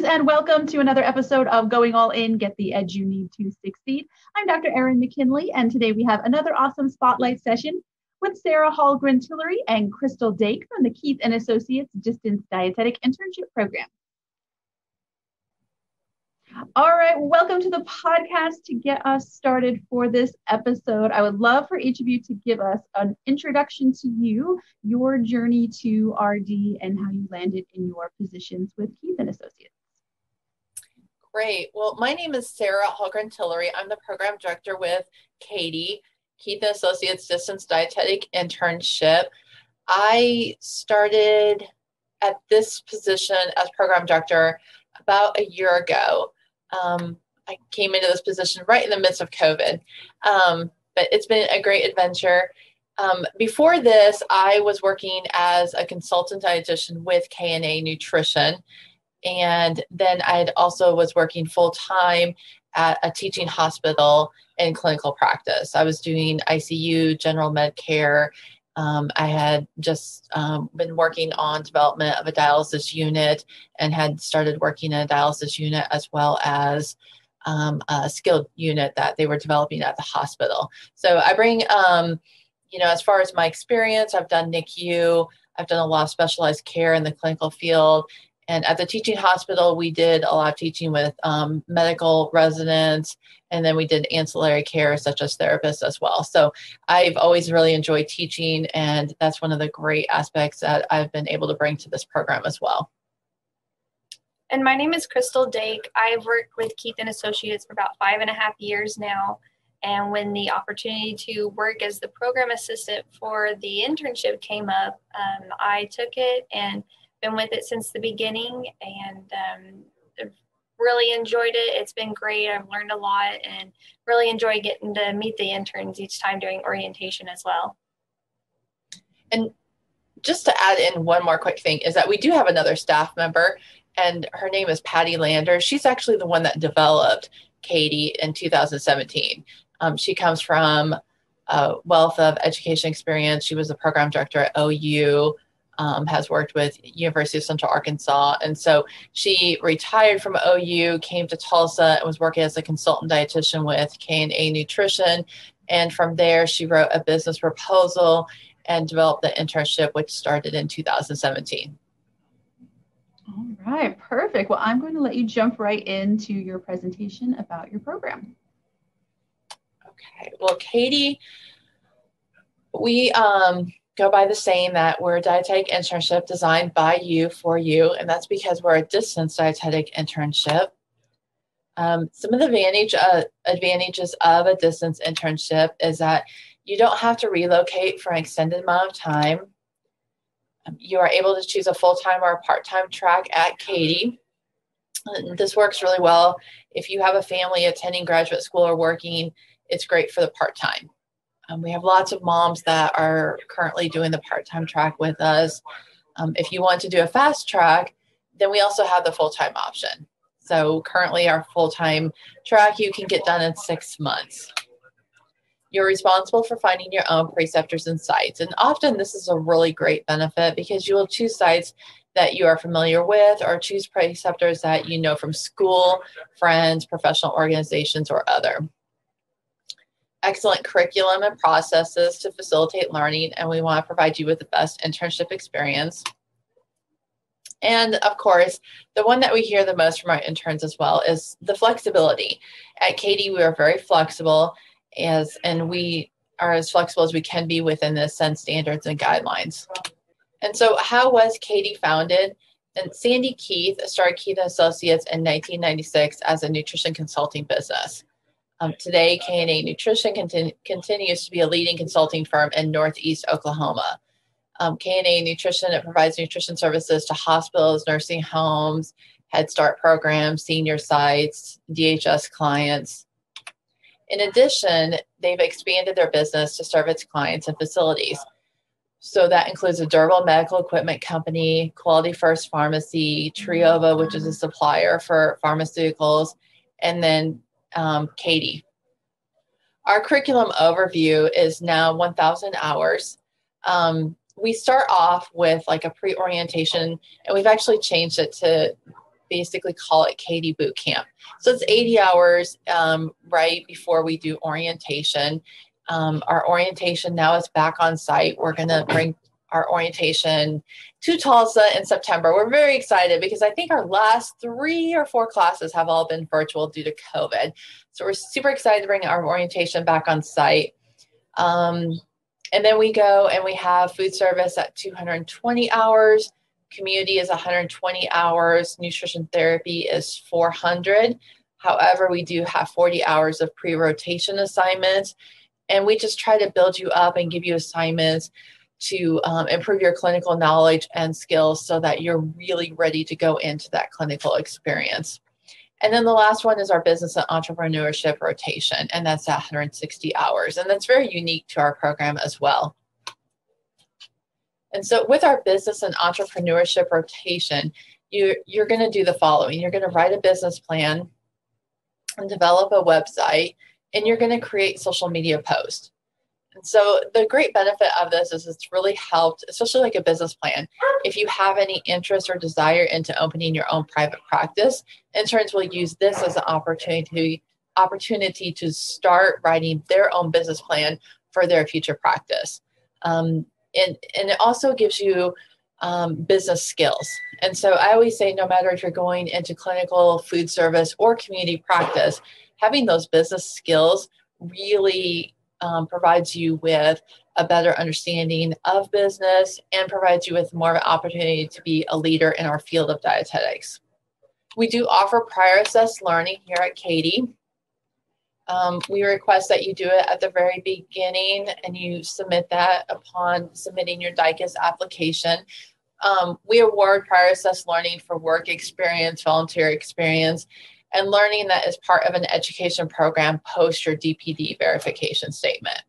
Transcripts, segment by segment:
and welcome to another episode of Going All In, Get the Edge You Need to Succeed. I'm Dr. Erin McKinley, and today we have another awesome spotlight session with Sara Hallgren-Tillery and Crystal Dake from the Keith and Associates Distance Dietetic Internship Program. All right, welcome to the podcast. To get us started for this episode, I would love for each of you to give us an introduction to you, your journey to RD, and how you landed in your positions with Keith and Associates. Great. Well, my name is Sara Hallgren-Tillery. I'm the program director with KADDI, Keith and Associates Distance Dietetic Internship. I started at this position as program director about a year ago. I came into this position right in the midst of COVID, but it's been a great adventure. Before this, I was working as a consultant dietitian with K&A Nutrition, and then I also was working full-time at a teaching hospital in clinical practice. I was doing ICU, general med care. I had just been working on development of a dialysis unit and had started working in a dialysis unit as well as a skilled unit that they were developing at the hospital. So I bring, as far as my experience, I've done NICU, I've done a lot of specialized care in the clinical field. And at the teaching hospital, we did a lot of teaching with medical residents, and then we did ancillary care such as therapists as well. So I've always really enjoyed teaching, and that's one of the great aspects that I've been able to bring to this program as well. And my name is Crystal Dake. I've worked with Keith and Associates for about 5.5 years now. And when the opportunity to work as the program assistant for the internship came up, I took it and been with it since the beginning, and really enjoyed it. It's been great. I've learned a lot and really enjoy getting to meet the interns each time during orientation as well. And just to add in one more quick thing is that we do have another staff member, and her name is Patty Lander. She's actually the one that developed KADDI in 2017. She comes from a wealth of education experience. She was the program director at OU, has worked with University of Central Arkansas. And so she retired from OU, came to Tulsa, and was working as a consultant dietitian with K&A Nutrition. And from there, she wrote a business proposal and developed the internship, which started in 2017. All right, perfect. Well, I'm going to let you jump right into your presentation about your program. Okay, well, KADDI, we go by the saying that we're a dietetic internship designed by you for you, and that's because we're a distance dietetic internship. Some of the advantages of a distance internship is that you don't have to relocate for an extended amount of time. You are able to choose a full-time or a part-time track at KADDI. This works really well if you have a family attending graduate school or working. It's great for the part-time. We have lots of moms that are currently doing the part-time track with us. If you want to do a fast track, then we also have the full-time option. So currently our full-time track, you can get done in 6 months. You're responsible for finding your own preceptors and sites. And often this is a really great benefit because you will choose sites that you are familiar with or choose preceptors that you know from school, friends, professional organizations, or other. Excellent curriculum and processes to facilitate learning, and we want to provide you with the best internship experience. And of course, the one that we hear the most from our interns as well is the flexibility. At KADDI, we are very flexible, and we are as flexible as we can be within the ASCEND standards and guidelines. And so how was KADDI founded? And Sandy Keith started Keith & Associates in 1996 as a nutrition consulting business. Today, K&A Nutrition continues to be a leading consulting firm in Northeast Oklahoma. K&A Nutrition, it provides nutrition services to hospitals, nursing homes, Head Start programs, senior sites, DHS clients. In addition, they've expanded their business to serve its clients and facilities. So that includes a durable medical equipment company, Quality First Pharmacy, Triova, which is a supplier for pharmaceuticals, and then KADDI. Our curriculum overview is now 1,000 hours. We start off with like a pre-orientation, and we've actually changed it to basically call it KADDI Boot Camp. So it's 80 hours right before we do orientation. Our orientation now is back on site. We're going to bring our orientation to Tulsa in September. We're very excited because I think our last 3 or 4 classes have all been virtual due to COVID. So we're super excited to bring our orientation back on site. And then we go and we have food service at 220 hours. Community is 120 hours. Nutrition therapy is 400. However, we do have 40 hours of pre-rotation assignments. And we just try to build you up and give you assignments to improve your clinical knowledge and skills so that you're really ready to go into that clinical experience. And then the last one is our business and entrepreneurship rotation, and that's at 160 hours. And that's very unique to our program as well. And so with our business and entrepreneurship rotation, you're going to do the following. You're going to write a business plan and develop a website, and you're going to create social media posts. And so the great benefit of this is it's really helped, especially like a business plan. If you have any interest or desire into opening your own private practice, interns will use this as an opportunity to start writing their own business plan for their future practice. And it also gives you business skills. And so I always say, no matter if you're going into clinical, food service, or community practice, having those business skills really provides you with a better understanding of business and provides you with more of an opportunity to be a leader in our field of dietetics. We do offer prior assessed learning here at KADDI. We request that you do it at the very beginning and you submit that upon submitting your DICAS application. We award prior assessed learning for work experience, volunteer experience, and learning that is part of an education program post your DPD verification statement.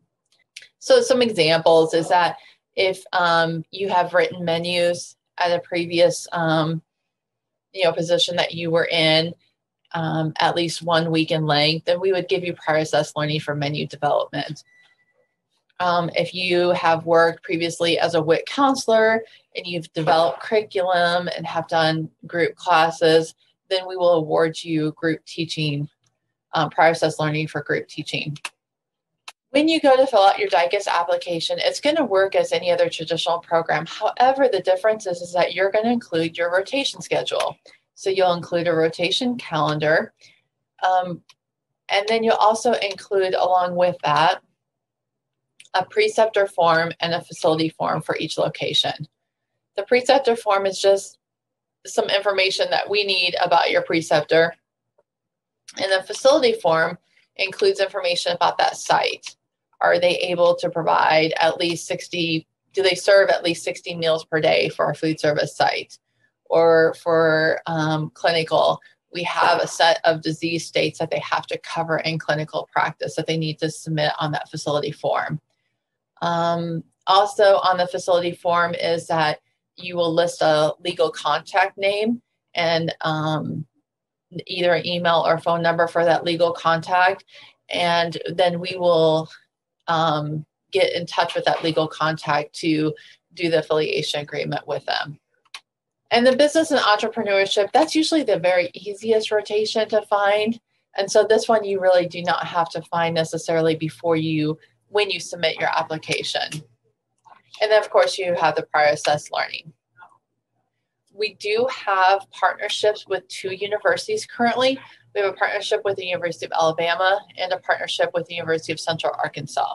So some examples is that if you have written menus at a previous position that you were in, at least 1 week in length, then we would give you prior assessed learning for menu development. If you have worked previously as a WIC counselor and you've developed curriculum and have done group classes, then we will award you group teaching, prior assessed learning for group teaching. When you go to fill out your DICAS application, it's going to work as any other traditional program. However, the difference is that you're going to include your rotation schedule. So you'll include a rotation calendar, and then you'll also include, along with that, a preceptor form and a facility form for each location. The preceptor form is just some information that we need about your preceptor, and the facility form includes information about that site. Are they able to provide at least 60, do they serve at least 60 meals per day for our food service site? Or for clinical, we have a set of disease states that they have to cover in clinical practice that they need to submit on that facility form. Also on the facility form is that you will list a legal contact name and either an email or phone number for that legal contact. And then we will get in touch with that legal contact to do the affiliation agreement with them. And the business and entrepreneurship, that's usually the very easiest rotation to find. And so this one you really do not have to find necessarily when you submit your application. And then of course you have the prior assessed learning. We do have partnerships with 2 universities currently. We have a partnership with the University of Alabama and a partnership with the University of Central Arkansas.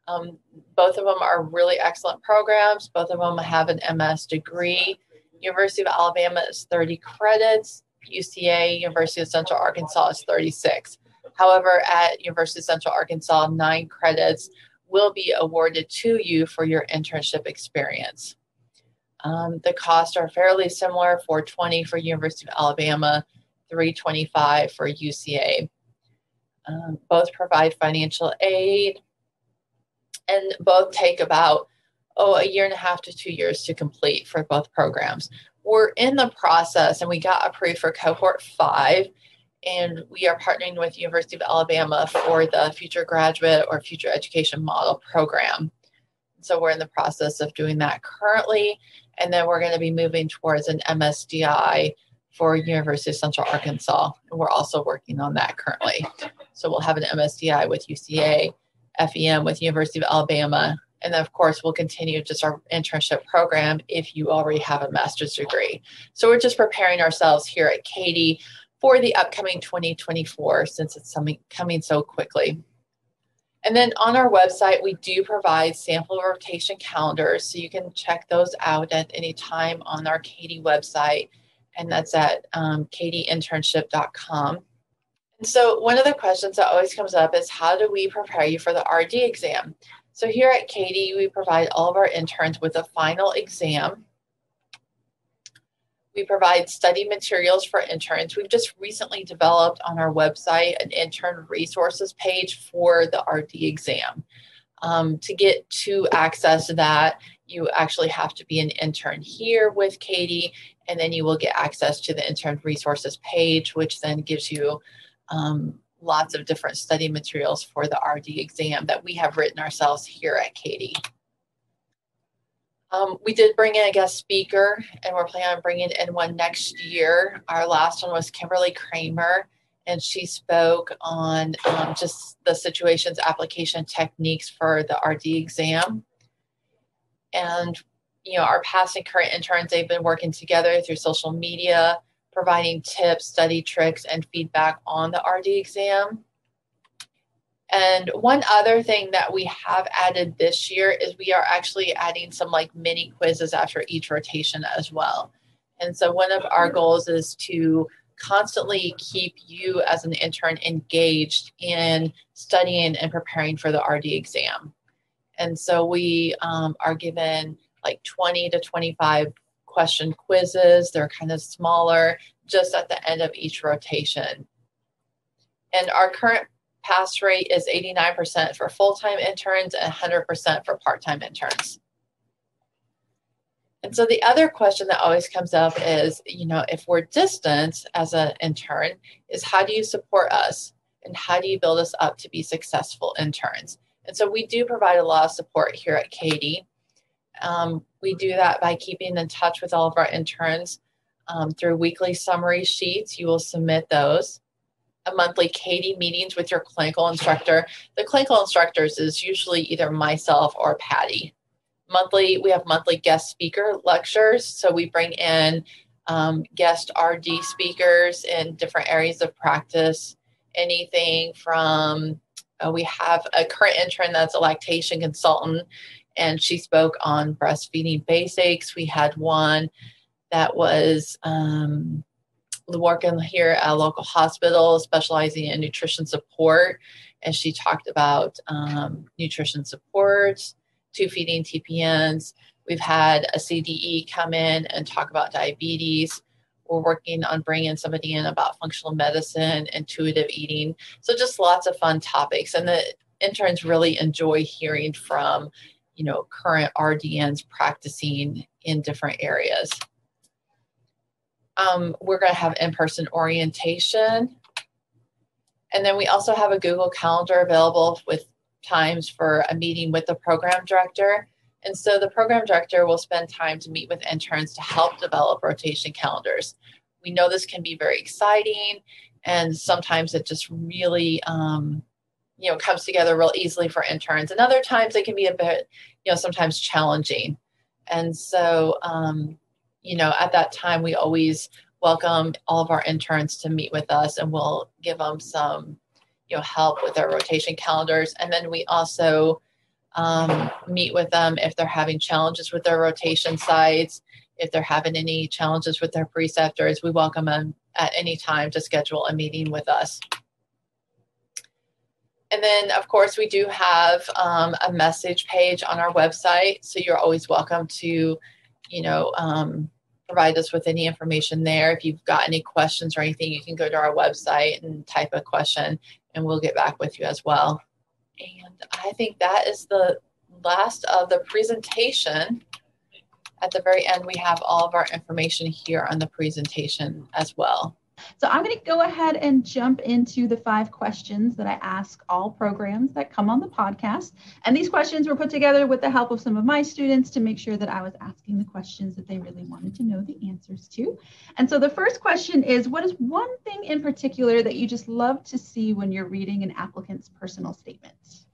Both of them are really excellent programs. Both of them have an MS degree. University of Alabama is 30 credits. UCA, University of Central Arkansas, is 36. However, at University of Central Arkansas, 9 credits will be awarded to you for your internship experience. The costs are fairly similar, $420 for University of Alabama, $325 for UCA. Both provide financial aid, and both take about a year and a half to 2 years to complete for both programs. We're in the process, and we got approved for cohort 5, and we are partnering with University of Alabama for the future graduate or future education model program. So we're in the process of doing that currently, and then we're going to be moving towards an MSDI for University of Central Arkansas. And we're also working on that currently. So we'll have an MSDI with UCA, FEM with University of Alabama. And then, of course, we'll continue just our internship program if you already have a master's degree. So we're just preparing ourselves here at KADDI for the upcoming 2024 since it's coming so quickly. And then on our website, we do provide sample rotation calendars. So you can check those out at any time on our KADDI website. And that's at KADDIinternship.com. And so one of the questions that always comes up is, how do we prepare you for the RD exam? So here at KADDI, we provide all of our interns with a final exam. We provide study materials for interns. We've just recently developed on our website an intern resources page for the RD exam. To get to access that, you actually have to be an intern here with KADDI, and then you will get access to the intern resources page, which then gives you lots of different study materials for the RD exam that we have written ourselves here at KADDI. We did bring in a guest speaker, and we're planning on bringing in one next year. Our last one was Kimberly Kramer, and she spoke on just the situations, application techniques for the RD exam. And, you know, our past and current interns, they've been working together through social media, providing tips, study tricks, and feedback on the RD exam. And one other thing that we have added this year is we are actually adding some like mini quizzes after each rotation as well. And so one of our goals is to constantly keep you as an intern engaged in studying and preparing for the RD exam. And so we are given like 20 to 25 question quizzes. They're kind of smaller, just at the end of each rotation. And our current pass rate is 89% for full-time interns and 100% for part-time interns. And so the other question that always comes up is, you know, if we're distant as an intern, is how do you support us? And how do you build us up to be successful interns? And so we do provide a lot of support here at KADDI. We do that by keeping in touch with all of our interns through weekly summary sheets. You will submit those. A monthly KADDI meetings with your clinical instructor. The clinical instructors is usually either myself or Patty. Monthly, we have monthly guest speaker lectures. So we bring in guest RD speakers in different areas of practice. Anything from, we have a current intern that's a lactation consultant, and she spoke on breastfeeding basics. We had one that was working here at a local hospital, specializing in nutrition support. And she talked about nutrition support, tube feeding TPNs. We've had a CDE come in and talk about diabetes. We're working on bringing somebody in about functional medicine, intuitive eating. So just lots of fun topics. And the interns really enjoy hearing from, you know, current RDNs practicing in different areas. We're going to have in-person orientation. And then we also have a Google Calendar available with times for a meeting with the program director. And so the program director will spend time to meet with interns to help develop rotation calendars. We know this can be very exciting, and sometimes it just really, you know, comes together real easily for interns. And other times it can be a bit, you know, sometimes challenging. And so, you know, at that time, we always welcome all of our interns to meet with us, and we'll give them some, you know, help with their rotation calendars. And then we also meet with them if they're having challenges with their rotation sites, if they're having any challenges with their preceptors. We welcome them at any time to schedule a meeting with us. And then, of course, we do have a message page on our website. So you're always welcome to, you know, provide us with any information there. If you've got any questions or anything, you can go to our website and type a question, and we'll get back with you as well. And I think that is the last of the presentation. At the very end, we have all of our information here on the presentation as well. So I'm going to go ahead and jump into the 5 questions that I ask all programs that come on the podcast. And these questions were put together with the help of some of my students to make sure that I was asking the questions that they really wanted to know the answers to. And so the first question is, what is one thing in particular that you just love to see when you're reading an applicant's personal statement?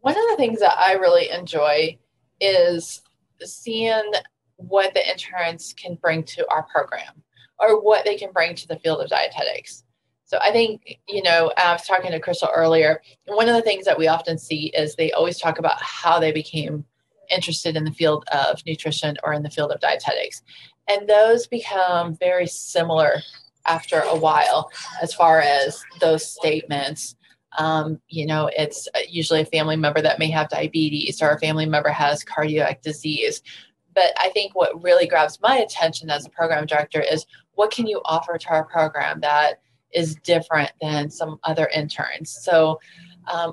One of the things that I really enjoy is seeing what the interns can bring to our program, or what they can bring to the field of dietetics. So I think, I was talking to Crystal earlier, and one of the things that we often see is they always talk about how they became interested in the field of nutrition or in the field of dietetics. And those become very similar after a while as far as those statements. It's usually a family member that may have diabetes, or a family member has cardiac disease. But I think what really grabs my attention as a program director is, what can you offer to our program that is different than some other interns? So,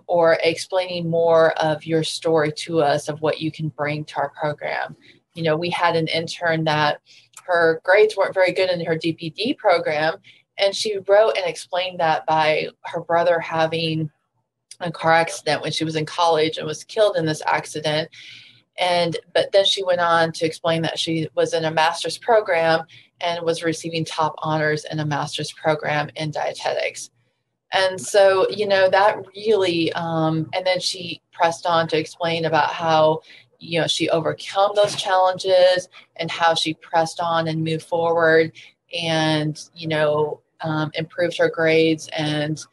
or explaining more of your story to us of what you can bring to our program. We had an intern that her grades weren't very good in her DPD program, and she wrote and explained that by her brother having a car accident when she was in college and was killed in this accident. But then she went on to explain that she was in a master's program and was receiving top honors in a master's program in dietetics. And so, that really, and then she pressed on to explain about how, she overcome those challenges and how she pressed on and moved forward and, improved her grades and,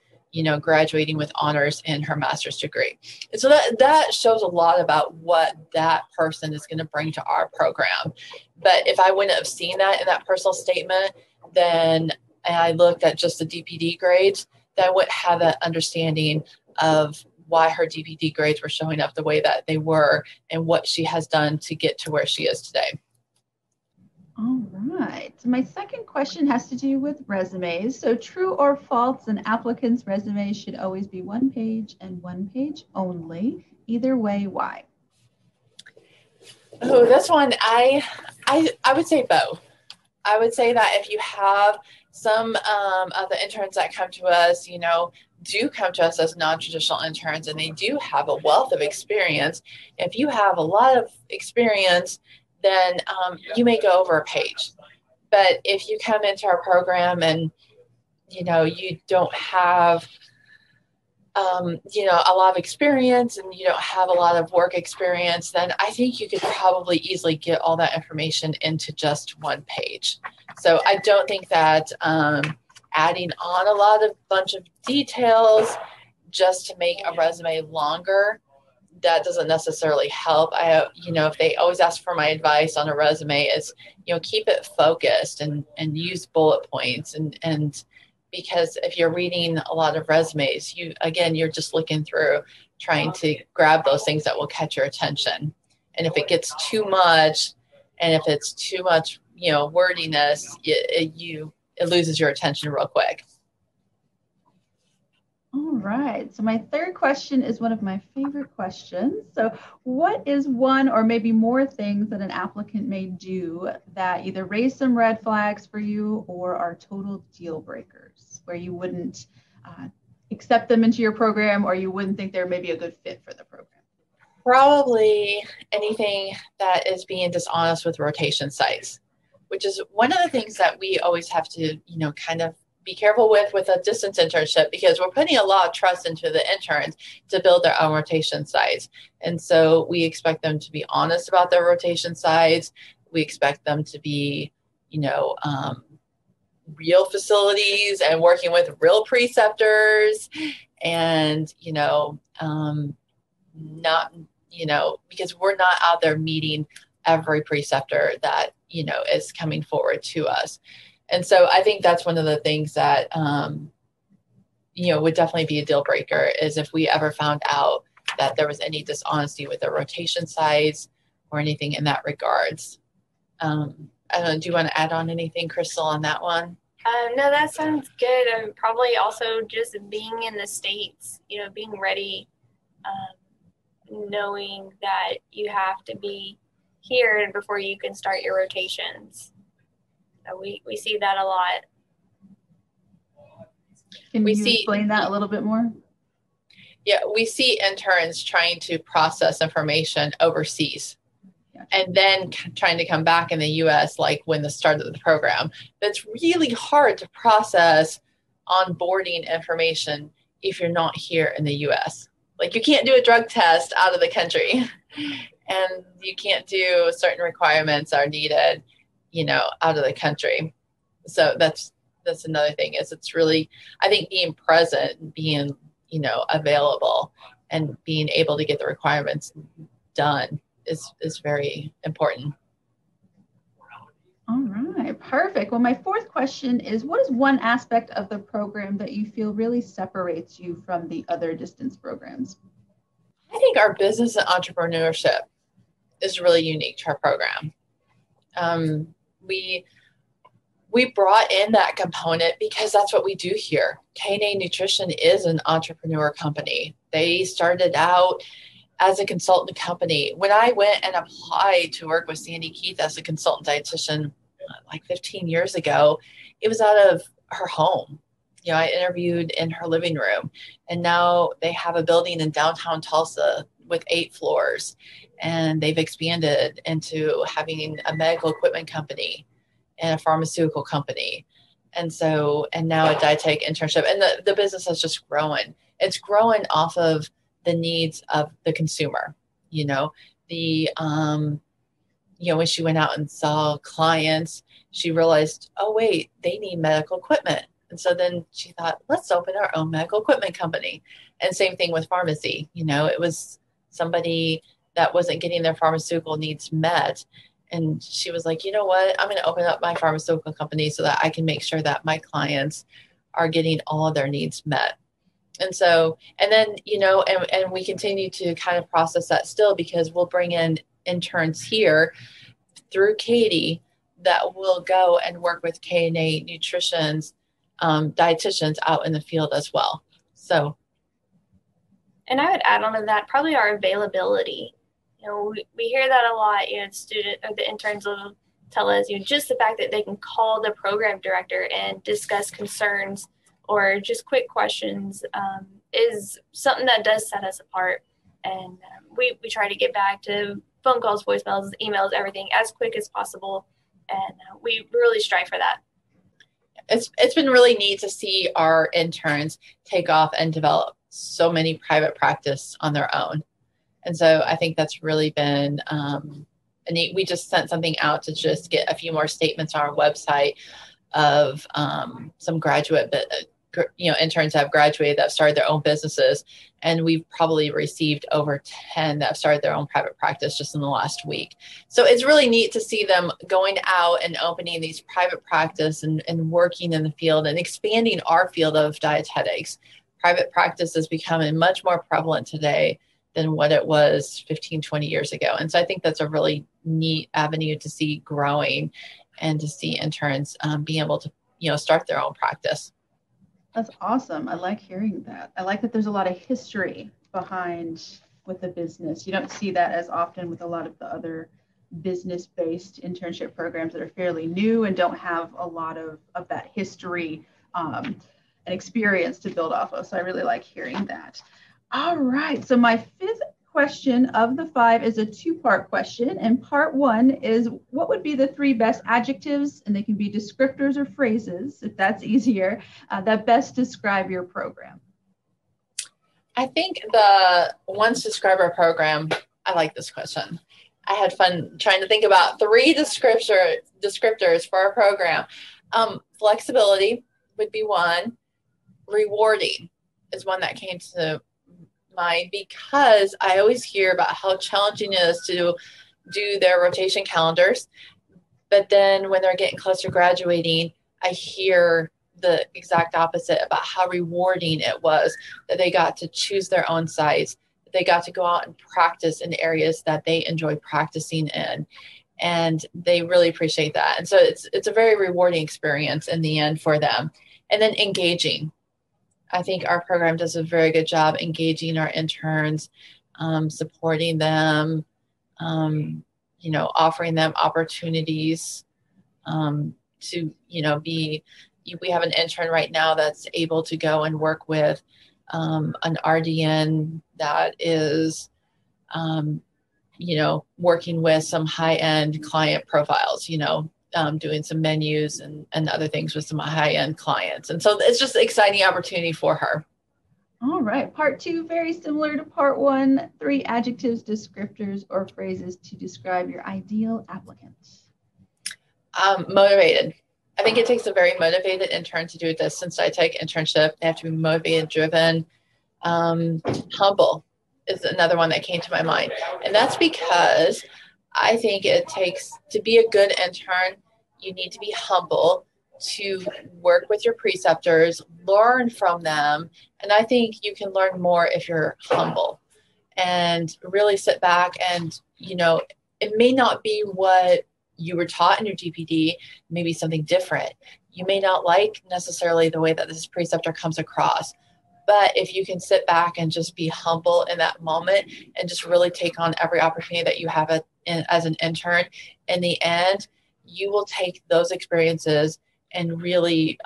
graduating with honors in her master's degree. And so that shows a lot about what that person is going to bring to our program. But if I wouldn't have seen that in that personal statement, and I looked at just the DPD grades, then I wouldn't have that understanding of why her DPD grades were showing up the way that they were and what she has done to get to where she is today. All right. My second question has to do with resumes. So true or false, an applicant's resume should always be 1 page and 1 page only. Either way, why? Oh, this one, I would say both. I would say that if you have some of the interns that come to us, do come to us as non-traditional interns, and they do have a wealth of experience. If you have a lot of experience, then you may go over a page. But if you come into our program and, you don't have, a lot of experience and you don't have a lot of work experience, then I think you could probably easily get all that information into just 1 page. So I don't think that adding on a bunch of details just to make a resume longer, that doesn't necessarily help. If they always ask for my advice on a resume, it's, keep it focused and use bullet points. And because if you're reading a lot of resumes, you're just looking through, trying to grab those things that will catch your attention. And if it gets too much, and if it's too much, wordiness, it loses your attention real quick. All right. So my third question is one of my favorite questions. So what is one or maybe more things that an applicant may do that either raise some red flags for you or are total deal breakers, where you wouldn't accept them into your program, or you wouldn't think they're maybe a good fit for the program? Probably anything that is being dishonest with rotation sites, which is one of the things that we always have to, kind of be careful with a distance internship, because we're putting a lot of trust into the interns to build their own rotation sites. And so we expect them to be honest about their rotation sites. We expect them to be, real facilities and working with real preceptors, and, not, because we're not out there meeting every preceptor that, is coming forward to us. And so I think that's one of the things that, would definitely be a deal breaker, is if we ever found out that there was any dishonesty with the rotation size or anything in that regards. I don't know, do you want to add on anything, Crystal, on that one? No, that sounds good. And probably also just being in the States, being ready, knowing that you have to be here before you can start your rotations. We see that a lot. Can you explain that a little bit more? Yeah, we see interns trying to process information overseas. And then trying to come back in the US, like when the start of the program. That's really hard to process onboarding information if you're not here in the US. Like you can't do a drug test out of the country and you can't do certain requirements are needed, out of the country. So that's another thing is it's really, I think being present, being, available and being able to get the requirements done is very important. All right, perfect. Well, my fourth question is, what is one aspect of the program that you feel really separates you from the other distance programs? I think our business and entrepreneurship is really unique to our program. We brought in that component because that's what we do here. KADDI Nutrition is an entrepreneur company. They started out as a consultant company. When I went and applied to work with Sandy Keith as a consultant dietitian like 15 years ago, it was out of her home. I interviewed in her living room, and now they have a building in downtown Tulsa with 8 floors, and they've expanded into having a medical equipment company and a pharmaceutical company. And now a dietetic internship, and the business has just grown. It's growing off of the needs of the consumer, when she went out and saw clients, she realized, oh, wait, they need medical equipment. And so then she thought, let's open our own medical equipment company. And same thing with pharmacy. It was somebody that wasn't getting their pharmaceutical needs met. And she was like, you know what, I'm going to open up my pharmaceutical company so that I can make sure that my clients are getting all of their needs met. And then, and we continue to kind of process that still because we'll bring in interns here through KADDI that will go and work with KADDI Nutrition's dietitians out in the field as well. So. And I would add on to that, probably our availability. We hear that a lot, the interns will tell us, just the fact that they can call the program director and discuss concerns or just quick questions is something that does set us apart. And we try to get back to phone calls, voicemails, emails, everything as quick as possible. And we really strive for that. It's been really neat to see our interns take off and develop so many private practice on their own. And so I think that's really been neat. We just sent something out to just get a few more statements on our website of some interns have graduated that started their own businesses. And we've probably received over 10 that have started their own private practice just in the last week. So it's really neat to see them going out and opening these private practice and working in the field and expanding our field of dietetics. Private practice is becoming much more prevalent today than what it was 15, 20 years ago. And so I think that's a really neat avenue to see growing and to see interns being able to, start their own practice. That's awesome. I like hearing that. I like that there's a lot of history behind with the business. You don't see that as often with a lot of the other business-based internship programs that are fairly new and don't have a lot of that history and experience to build off of. So I really like hearing that. All right. So my fifth question of the 5 is a 2-part question. And part 1 is, what would be the 3 best adjectives, and they can be descriptors or phrases, if that's easier, that best describe your program? I think the ones to describe our program, I like this question. I had fun trying to think about 3 descriptors for our program. Flexibility would be one. Rewarding is one that came to mind because I always hear about how challenging it is to do their rotation calendars. But then when they're getting close to graduating, I hear the exact opposite about how rewarding it was that they got to choose their own sites. They got to go out and practice in areas that they enjoy practicing in. And they really appreciate that. And so it's a very rewarding experience in the end for them. And then engaging. I think our program does a very good job engaging our interns, supporting them, offering them opportunities to, be we have an intern right now that's able to go and work with an RDN that is, working with some high-end client profiles, doing some menus and other things with some high-end clients. And so it's just an exciting opportunity for her. All right. Part 2, very similar to part 1, 3 adjectives, descriptors, or phrases to describe your ideal applicant. Motivated. I think it takes a very motivated intern to do this. Since I take internship, they have to be motivated, driven, humble is another one that came to my mind. And that's because I think it takes, to be a good intern, you need to be humble, to work with your preceptors, learn from them. And I think you can learn more if you're humble and really sit back and, it may not be what you were taught in your GPD, maybe something different. You may not like necessarily the way that this preceptor comes across, but if you can sit back and just be humble in that moment and just really take on every opportunity that you have as an intern, in the end, you will take those experiences and really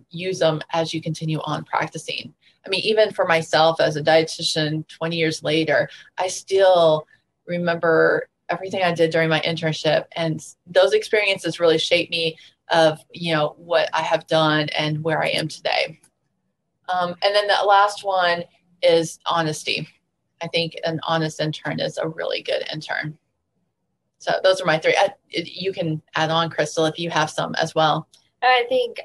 use them as you continue on practicing. I mean, even for myself as a dietitian 20 years later, I still remember everything I did during my internship, and those experiences really shaped me of, what I have done and where I am today. And then the last one is honesty. I think an honest intern is a really good intern. So those are my 3. You can add on, Crystal, if you have some as well. I think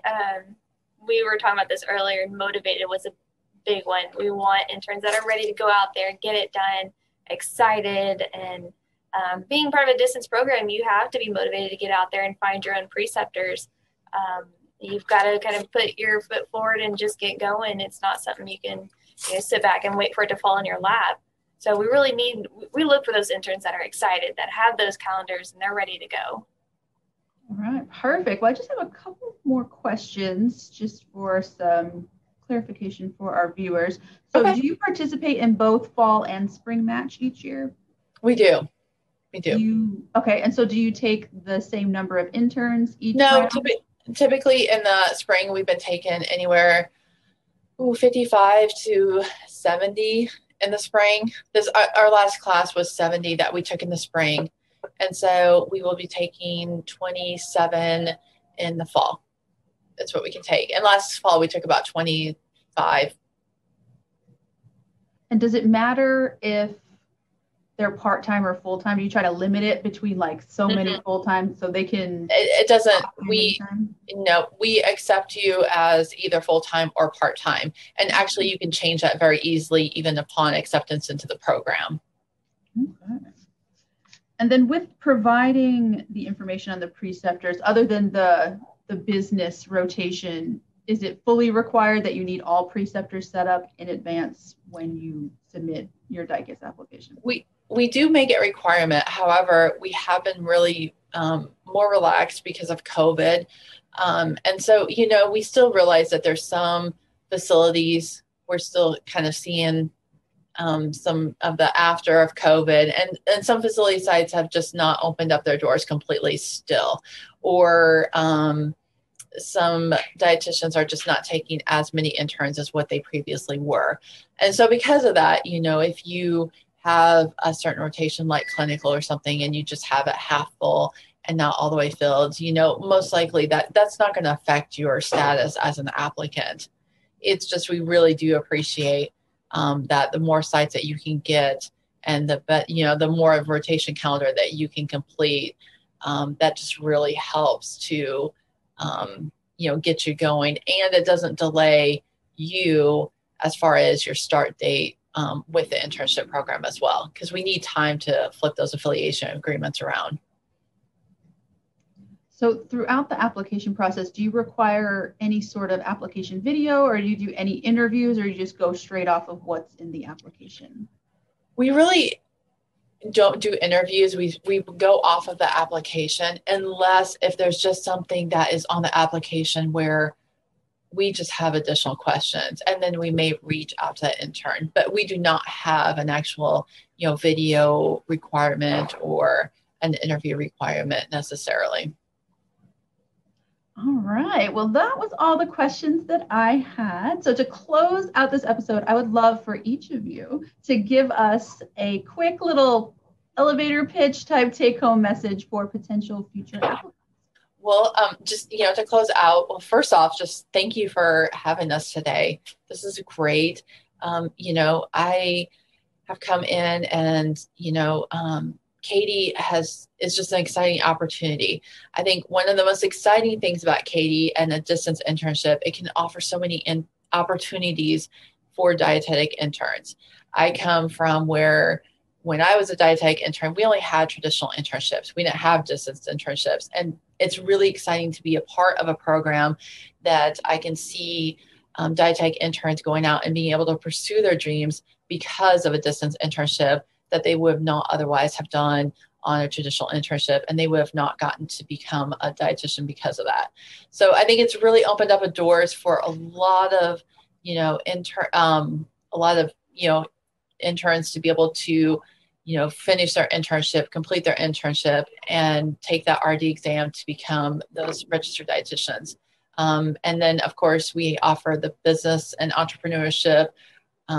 we were talking about this earlier. Motivated was a big one. We want interns that are ready to go out there, get it done, excited. And being part of a distance program, you have to be motivated to get out there and find your own preceptors. You've got to kind of put your foot forward and just get going. It's not something you can sit back and wait for it to fall in your lap. So we look for those interns that are excited, that have those calendars and they're ready to go. All right, perfect. Well, I just have a couple more questions just for some clarification for our viewers. So Do you participate in both fall and spring match each year? We do. Okay, and so do you take the same number of interns each round? No, typically in the spring, we've been taking anywhere 55 to 70 in the spring. Our last class was 70 that we took in the spring. And so we will be taking 27 in the fall. That's what we can take. And last fall, we took about 25. And does it matter if they're part-time or full-time? Do you try to limit it between like so many full-time so they can? It doesn't. We accept you as either full-time or part-time. And actually you can change that very easily even upon acceptance into the program. Okay. And then with providing the information on the preceptors, other than the business rotation, is it fully required that you need all preceptors set up in advance when you submit your DICAS application? We do make it a requirement. However, we have been really more relaxed because of COVID. And so, we still realize that there's some facilities we're still kind of seeing some of the after of COVID, and some facility sites have just not opened up their doors completely still, or some dietitians are just not taking as many interns as what they previously were. And so because of that, if you have a certain rotation like clinical or something and you just have it half full and not all the way filled, most likely that's not going to affect your status as an applicant. It's just, we really do appreciate that the more sites that you can get and the more of rotation calendar that you can complete, that just really helps to, get you going, and it doesn't delay you as far as your start date with the internship program as well, because we need time to flip those affiliation agreements around. So throughout the application process, do you require any sort of application video, or do you do any interviews, or you just go straight off of what's in the application? We really don't do interviews. We go off of the application, unless if there's just something that is on the application where we just have additional questions, and then we may reach out to that intern. But we do not have an actual, video requirement or an interview requirement necessarily. All right. Well, that was all the questions that I had. So to close out this episode, I would love for each of you to give us a quick little elevator pitch type take-home message for potential future applicants. Well, just, to close out, well, first off, just thank you for having us today. This is great. I have come in and, KADDI is just an exciting opportunity. I think one of the most exciting things about KADDI and a distance internship, it can offer so many opportunities for dietetic interns. I come from where when I was a dietetic intern, we only had traditional internships. We didn't have distance internships. And it's really exciting to be a part of a program that I can see dietetic interns going out and being able to pursue their dreams because of a distance internship that they would not otherwise have done on a traditional internship, and they would have not gotten to become a dietitian because of that. So I think it's really opened up doors for a lot of, interns to be able to, finish their internship, complete their internship, and take that RD exam to become those registered dietitians. And then, of course, we offer the business and entrepreneurship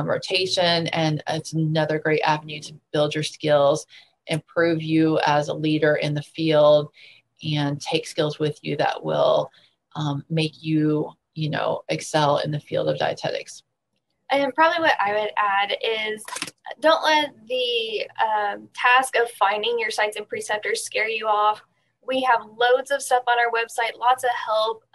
rotation, and it's another great avenue to build your skills, improve you as a leader in the field, and take skills with you that will make you, excel in the field of dietetics. And probably what I would add is don't let the task of finding your sites and preceptors scare you off. We have loads of stuff on our website, lots of help.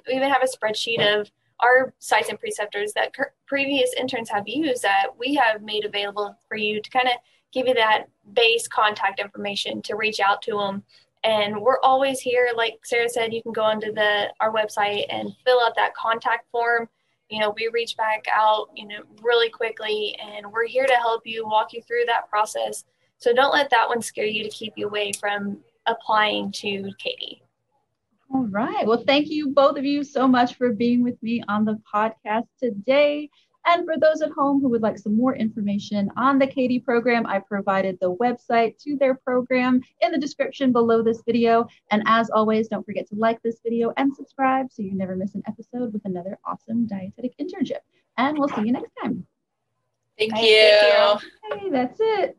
We even have a spreadsheet of our sites and preceptors that previous interns have used that we have made available for you to kind of give you that base contact information to reach out to them. And we're always here. Like Sarah said, you can go onto our website and fill out that contact form. We reach back out, really quickly, and we're here to help you, walk you through that process. So don't let that one scare you to keep you away from applying to KADDI. All right. Well, thank you, both of you, so much for being with me on the podcast today. And for those at home who would like some more information on the KADDI program, I provided the website to their program in the description below this video. And as always, don't forget to like this video and subscribe so you never miss an episode with another awesome dietetic internship. And we'll see you next time. Thank you. Thank you. Okay, that's it.